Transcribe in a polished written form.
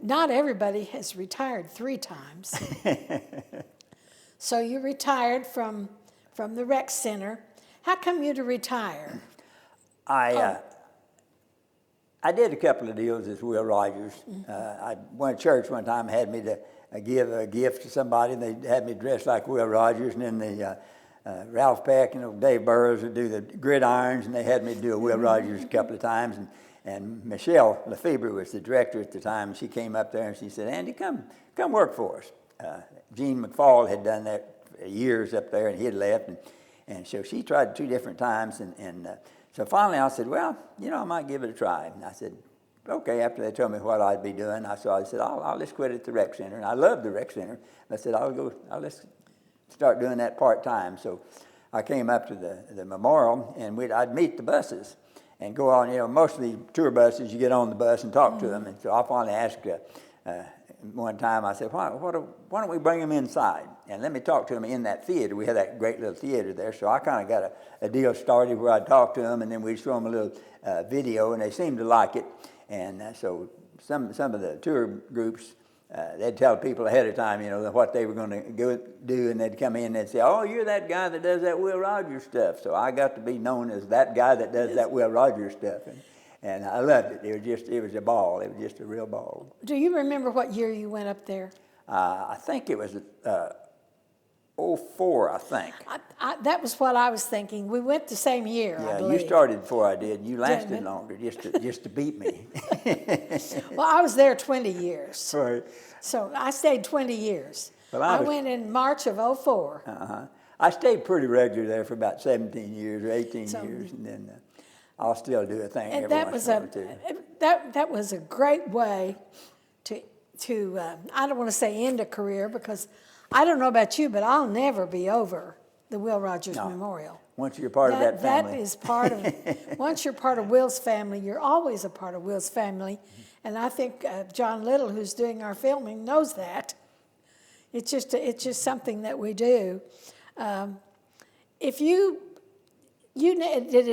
not everybody has retired 3 times. So you retired from the rec center. How come you to retire? I did a couple of deals as Will Rogers. I went to church one time, had me to give a gift to somebody, and they had me dressed like Will Rogers, and then the Ralph Peck and Dave Burrows would do the gridirons, and they had me do a Will Rogers a couple of times. And Michelle Lefebvre was the director at the time. She came up there and she said, "Andy, come work for us." Gene McFall had done that for years up there, and he had left. And so she tried 2 different times. So finally I said, "Well, I might give it a try." And I said, "Okay," after they told me what I'd be doing. I said, I'll just quit at the rec center. And I loved the rec center. I said, I'll just start doing that part-time. So I came up to the memorial, and I'd meet the buses and go on. Most of the tour buses, you get on the bus and talk to them. And so I finally asked one time, I said, why don't we bring them inside and let me talk to them in that theater? We had that great little theater there. So I kind of got a deal started where I'd talk to them, and then we'd show them a little video, and they seemed to like it. And so some of the tour groups, they'd tell people ahead of time, what they were going to go do, and they'd come in and they'd say, "Oh, you're that guy that does that Will Rogers stuff." So I got to be known as that guy that does that Will Rogers stuff. And I loved it. It was a ball. It was just a real ball. Do you remember what year you went up there? I think it was 04, I think. That was what I was thinking. We went the same year, I believe. Yeah, you started before I did. You lasted longer just to beat me. Well, I was there 20 years. Right. So I stayed 20 years. Well, I went in March of 04. I stayed pretty regular there for about 17 years or 18 years, and then I'll still do a thing every once in a while, too. That was a great way to I don't want to say end a career, because I don't know about you, but I'll never be over the Will Rogers Memorial. Once you're part of that family. That is part of once you're part of Will's family, you're always a part of Will's family. And I think John Little, who's doing our filming, knows that. It's just something that we do. If you did it